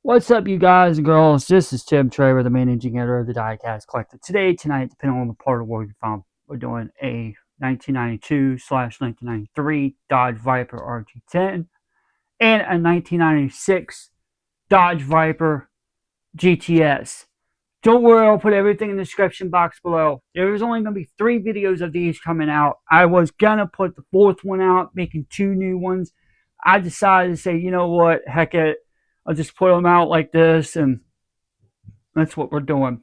What's up, you guys and girls? This is Tim Traver, the managing editor of the Diecast Collective. Tonight, depending on the part of the world you found, we're doing a 1992/1993 Dodge Viper RT10 and a 1996 Dodge Viper GTS. Don't worry, I'll put everything in the description box below. There's only going to be 3 videos of these coming out. I was going to put the 4th one out, making 2 new ones. I decided to say, you know what, heck it. I'll just put them out like this, and that's what we're doing.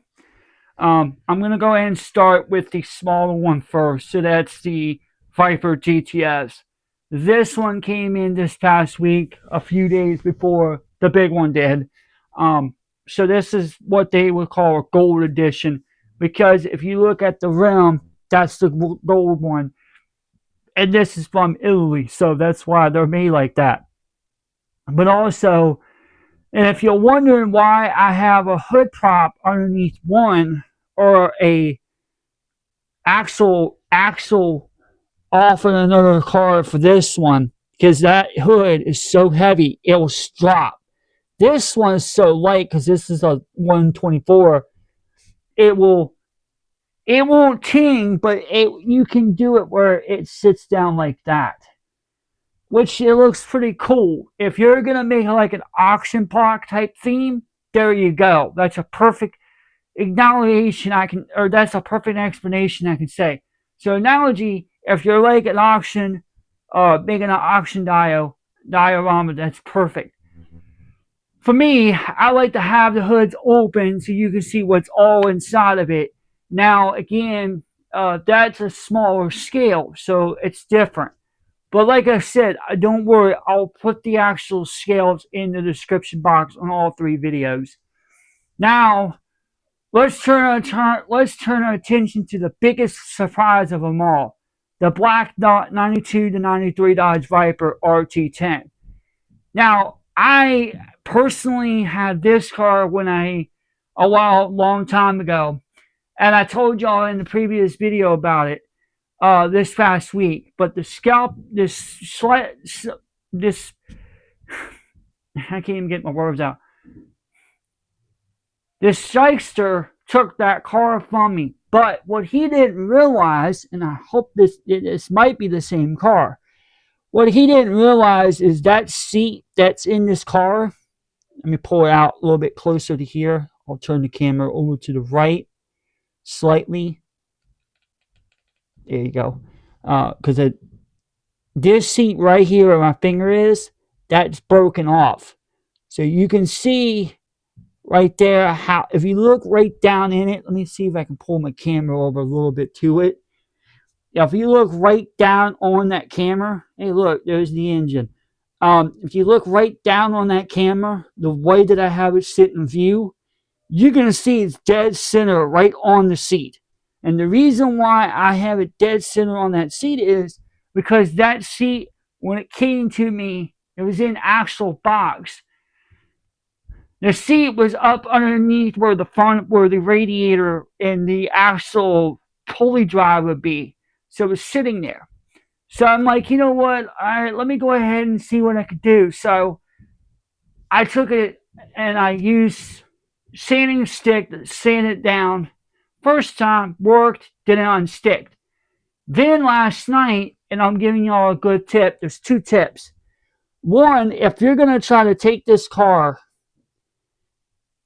I'm going to go ahead and start with the smaller one first. So that's the Viper GTS. This one came in this past week, a few days before the big one did. So this is what they would call a gold edition, because if you look at the rim, that's the gold one. And this is from Italy, so that's why they're made like that. But also, and if you're wondering why I have a hood prop underneath one, or a axle off in another car for this one, because that hood is so heavy it will drop. This one is so light because this is a 124. It won't ting, but you can do it where it sits down like that, which it looks pretty cool. If you're gonna make like an auction block type theme, there you go. That's a perfect acknowledgement that's a perfect explanation I can say. So analogy, if you're like an auction, making an auction diorama, that's perfect. For me, I like to have the hoods open so you can see what's all inside of it. Now, again, that's a smaller scale, so it's different. But like I said, don't worry, I'll put the actual scales in the description box on all 3 videos. Now, let's turn our attention to the biggest surprise of them all, the black 92 to 93 Dodge Viper RT10. Now, I personally had this car a long time ago, and I told y'all in the previous video about it this past week. But I can't even get my words out. This shyster took that car from me. But what he didn't realize, and I hope this might be the same car, what he didn't realize is that seat that's in this car. Let me pull it out a little bit closer to here. I'll turn the camera over to the right slightly. There you go. Because this seat right here where my finger is, that's broken off. So you can see right there how, if you look right down in it, let me see if I can pull my camera over a little bit to it. If you look right down on that camera, hey, look, there's the engine. If you look right down on that camera, the way that I have it sit in view, you're going to see it's dead center right on the seat. And the reason why I have it dead center on that seat is because that seat, when it came to me, it was in actual box. The seat was up underneath where the radiator and the actual pulley drive would be. So it was sitting there. So I'm like, you know what? All right, let me go ahead and see what I could do. So I took it and I used sanding stick to sand it down. First time, worked, didn't unstick. Then last night, and I'm giving y'all a good tip. There's 2 tips. One, if you're going to try to take this car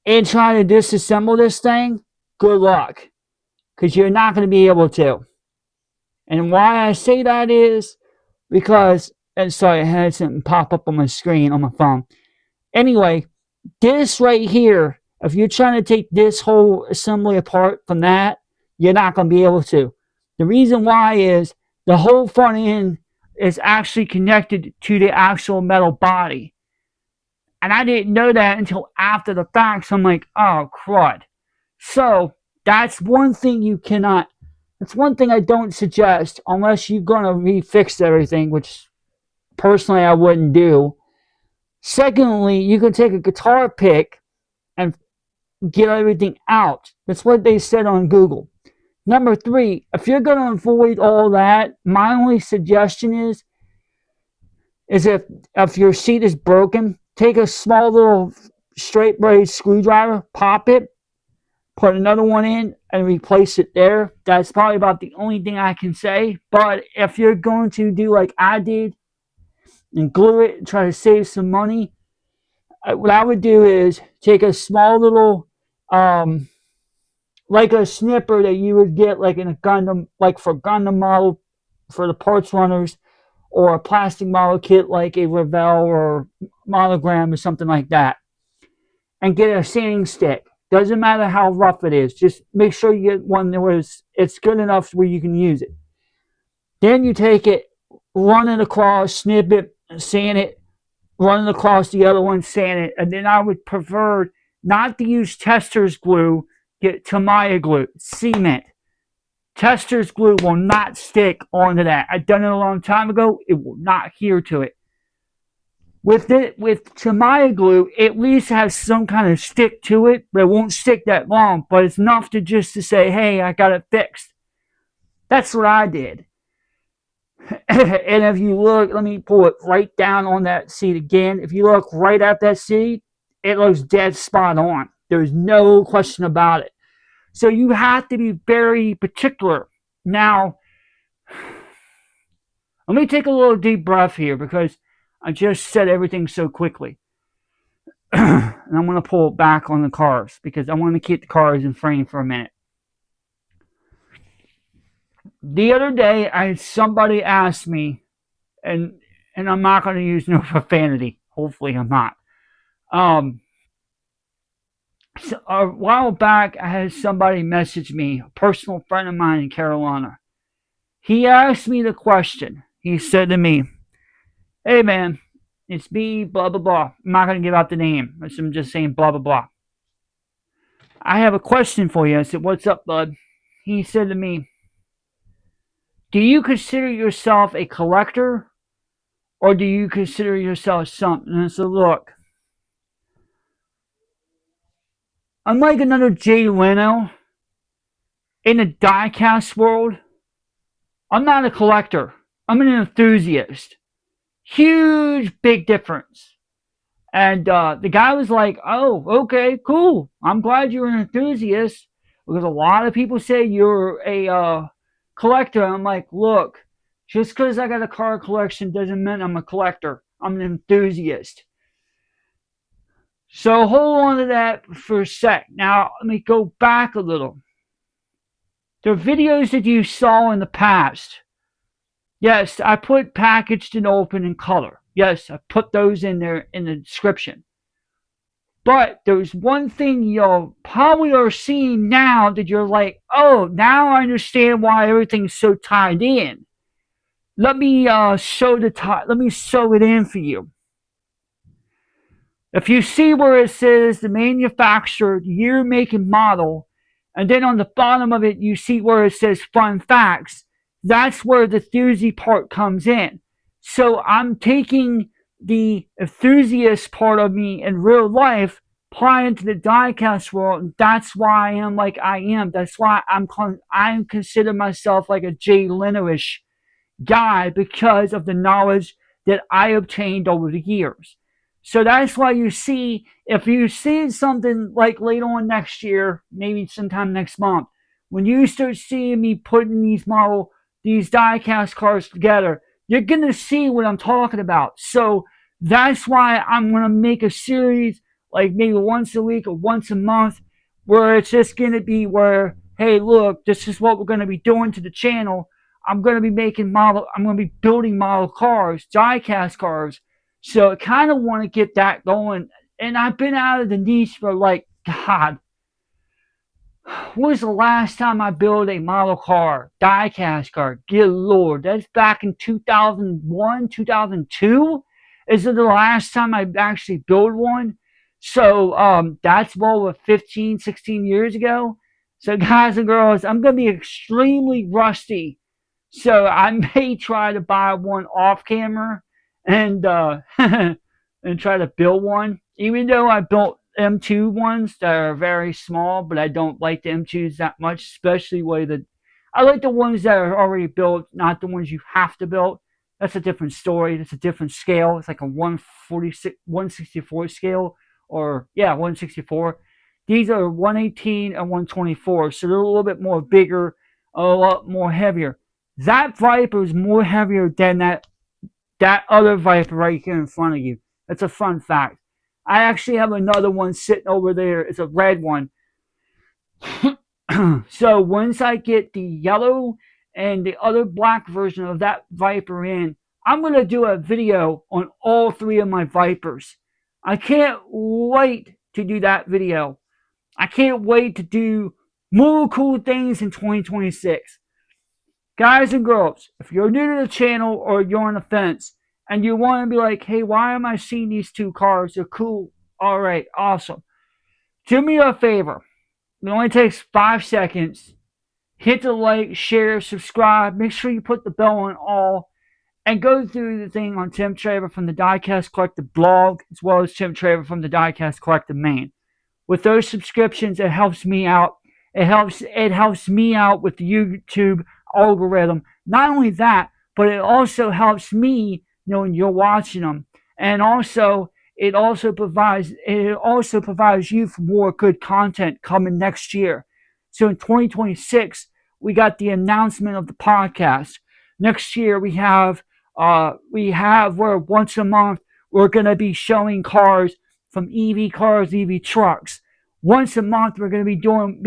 and try to disassemble this thing, good luck. Because you're not going to be able to. And why I say that is because, and sorry, I had something pop up on my screen on my phone. Anyway, this right here, if you're trying to take this whole assembly apart from that, you're not going to be able to. The reason why is the whole front end is actually connected to the actual metal body. And I didn't know that until after the fact, so I'm like, oh, crud. So, that's one thing that's one thing I don't suggest unless you're going to refix everything, which personally I wouldn't do. Secondly, you can take a guitar pick and get everything out. That's what they said on Google. Number 3, if you're going to avoid all that, my only suggestion is if your seat is broken, take a small little straight blade screwdriver, pop it, put another one in, and replace it there. That's probably about the only thing I can say. But if you're going to do like I did and glue it and try to save some money, what I would do is take a small little, like a snipper that you would get like in a Gundam, like for Gundam model, for the parts runners, or a plastic model kit like a Revell or Monogram or something like that, and get a sanding stick. Doesn't matter how rough it is. Just make sure you get one where it's good enough where you can use it. Then you take it, run it across, snip it, sand it, run it across the other one, sand it. And then I would prefer not to use tester's glue, get Tamiya glue, cement. Tester's glue will not stick onto that. I've done it a long time ago. It will not adhere to it. With Tamiya glue, it at least has some kind of stick to it, but it won't stick that long. But it's enough to just to say, hey, I got it fixed. That's what I did. And if you look, let me pull it right down on that seat again. If you look right at that seat, it looks dead spot on. There's no question about it. So you have to be very particular. Now, let me take a little deep breath here because I just said everything so quickly. And I'm going to pull it back on the cars because I want to keep the cars in frame for a minute. The other day, I had somebody ask me, and I'm not going to use no profanity. Hopefully, I'm not. So a while back, I had somebody message me, a personal friend of mine in Carolina. He asked me the question. He said to me, hey, man, it's me, blah, blah, blah. I'm not going to give out the name. I'm just saying blah, blah, blah. I have a question for you. I said, what's up, bud? He said to me, do you consider yourself a collector or do you consider yourself something? And I said, look, unlike another Jay Leno in the diecast world, I'm not a collector. I'm an enthusiast. Huge, big difference. And the guy was like, oh, okay, cool. I'm glad you're an enthusiast because a lot of people say you're a collector. I'm like, look, just because I got a car collection doesn't mean I'm a collector. I'm an enthusiast. So hold on to that for a sec. Now, let me go back a little. The videos that you saw in the past, yes, I put packaged and open in color. Yes, I put those in there in the description. But there's one thing you'll probably are seeing now that you're like, oh, now I understand why everything's so tied in. Let me show it in for you. If you see where it says the manufacturer, year, make, and model, and then on the bottom of it you see where it says fun facts, that's where the enthusiast part comes in. So I'm taking the enthusiast part of me in real life, applying to the diecast world, and that's why I am like I am. That's why I consider myself like a Jay Leno-ish guy because of the knowledge that I obtained over the years. So that's why you see, if you see something like later on next year, maybe sometime next month, when you start seeing me putting these diecast cars together, you're going to see what I'm talking about. So that's why I'm going to make a series like maybe once a week or once a month where it's just going to be where, hey, look, this is what we're going to be doing to the channel. I'm going to be building model cars, diecast cars. So I kind of want to get that going. And I've been out of the niche for like, God, when was the last time I built a model car, diecast car? Good Lord, that's back in 2001, 2002. Is it the last time I actually built one? So that's over 15, 16 years ago. So guys and girls, I'm going to be extremely rusty. So I may try to buy one off camera and and try to build one. Even though I built M2 ones that are very small, but I don't like the M2s that much, especially I like the ones that are already built, not the ones you have to build. That's a different story. That's a different scale. It's like a 164 scale or yeah, 164. These are 118 and 124, so they're a little bit more bigger, a lot more heavier. That Viper is more heavier than that other Viper right here in front of you. That's a fun fact. I actually have another one sitting over there. It's a red one. So once I get the yellow and the other black version of that Viper in, I'm going to do a video on all three of my Vipers. I can't wait to do that video. I can't wait to do more cool things in 2026. Guys and girls, if you're new to the channel or you're on the fence and you want to be like, hey, why am I seeing these two cars? They're cool. All right, awesome. Do me a favor. It only takes 5 seconds. Hit the like, share, subscribe. Make sure you put the bell on all. And go through the thing on Tim Traver from the Diecast Collective blog, as well as Tim Traver from the Diecast Collective main. With those subscriptions, it helps me out. It helps me out with the YouTube algorithm. Not only that, but it also helps me knowing you're watching them. And also, it also provides you for more good content coming next year. So in 2026, we got the announcement of the podcast. Next year we have where once a month we're going to be showing cars, from EV cars, EV trucks. Once a month we're going to be doing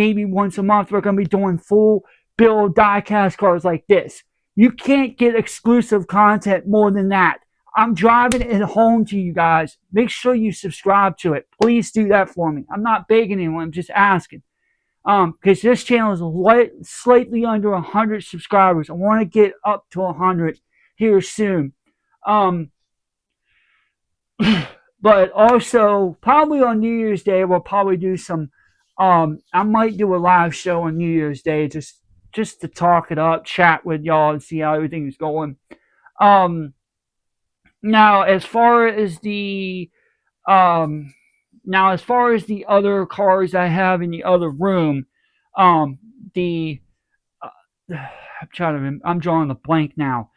full build diecast cars like this. You can't get exclusive content more than that. I'm driving it home to you guys. Make sure you subscribe to it. Please do that for me. I'm not begging anyone. I'm just asking. Because this channel is slightly under 100 subscribers. I want to get up to 100 here soon. But also, probably on New Year's Day, we'll probably do some, I might do a live show on New Year's Day just to talk it up, chat with y'all, and see how everything is going. Now, as far as the other cars I have in the other room, I'm drawing a blank now.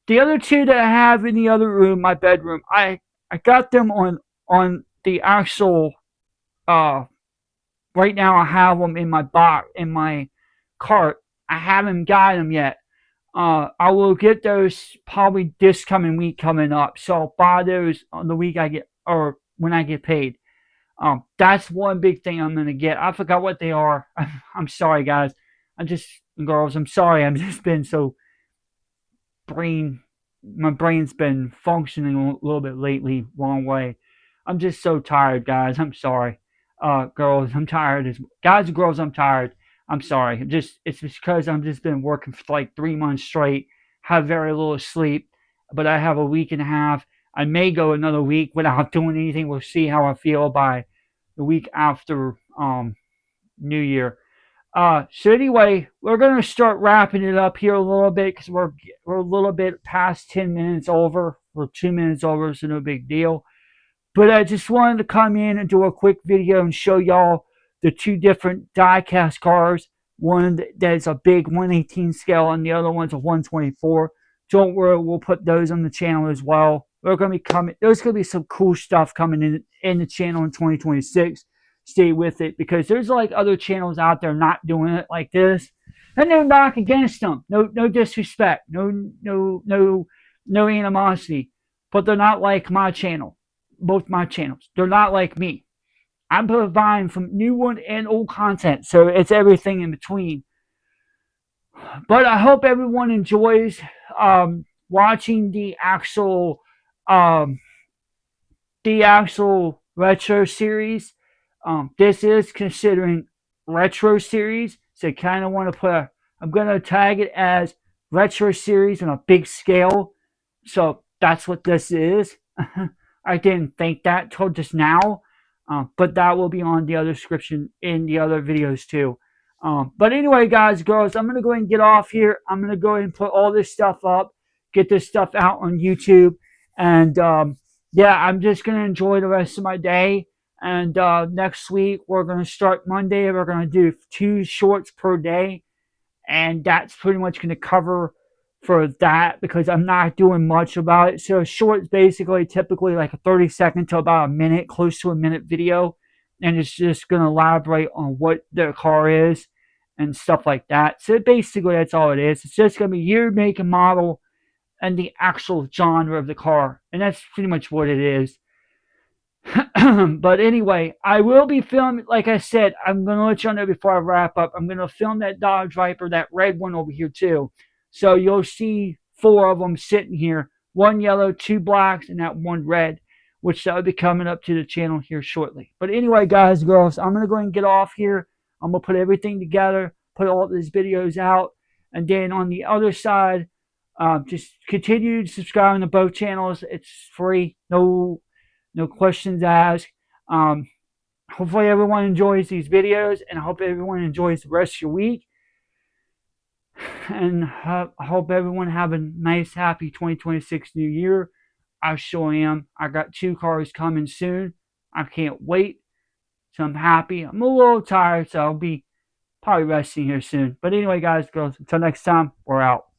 The other two that I have in the other room, my bedroom, I got them on the actual. Right now I have them in my box, in my cart. I haven't got them yet. I will get those probably this coming week coming up. So I'll buy those on the week I get, or when I get paid. That's one big thing I'm gonna get. I forgot what they are. I'm sorry, guys. Girls, I'm sorry. I've just been so my brain's been functioning a little bit lately, wrong way. I'm just so tired, guys. I'm sorry. Girls, I'm tired. Guys and girls, I'm tired. I'm sorry. It's because I've just been working for like 3 months straight, have very little sleep, but I have a week and a half. I may go another week without doing anything. We'll see how I feel by the week after New Year. So anyway, we're gonna start wrapping it up here a little bit because we're a little bit past 10 minutes over. We're 2 minutes over, so no big deal. But I just wanted to come in and do a quick video and show y'all the two different diecast cars. One that's a big 118 scale and the other one's a 124. Don't worry, we'll put those on the channel as well. There's gonna be some cool stuff coming in the channel in 2026. Stay with it, because there's like other channels out there not doing it like this, and no knock against them. No disrespect. No animosity. But they're not like my channel. Both my channels. They're not like me. I'm providing from new one and old content, so it's everything in between. But I hope everyone enjoys watching the actual retro series. This is considering retro series, so I kind of want to I'm going to tag it as retro series on a big scale. So that's what this is. I didn't think that till just now, but that will be on the other description in the other videos too. But anyway, guys, girls, I'm going to go ahead and get off here. I'm going to go ahead and put all this stuff up, get this stuff out on YouTube, and yeah, I'm just going to enjoy the rest of my day. And next week, we're going to start Monday. We're going to do 2 shorts per day. And that's pretty much going to cover for that because I'm not doing much about it. So a short is basically typically like a 30-second to about a minute, close to a minute video. And it's just going to elaborate on what the car is and stuff like that. So basically that's all it is. It's just going to be year, make, and model and the actual genre of the car. And that's pretty much what it is. But anyway, I will be filming, like I said, I'm going to let you know before I wrap up. I'm going to film that Dodge Viper, that red one over here too. So you'll see 4 of them sitting here. 1 yellow, 2 blacks, and that 1 red, which that will be coming up to the channel here shortly. But anyway, guys and girls, I'm going to go ahead and get off here. I'm going to put everything together, put all of these videos out. And then on the other side, just continue subscribing to both channels. It's free. No questions asked. Hopefully everyone enjoys these videos, and I hope everyone enjoys the rest of your week. And I hope everyone have a nice, happy 2026 New Year. I sure am. I got 2 cars coming soon. I can't wait. So I'm happy. I'm a little tired, so I'll be probably resting here soon. But anyway, guys, girls, until next time, we're out.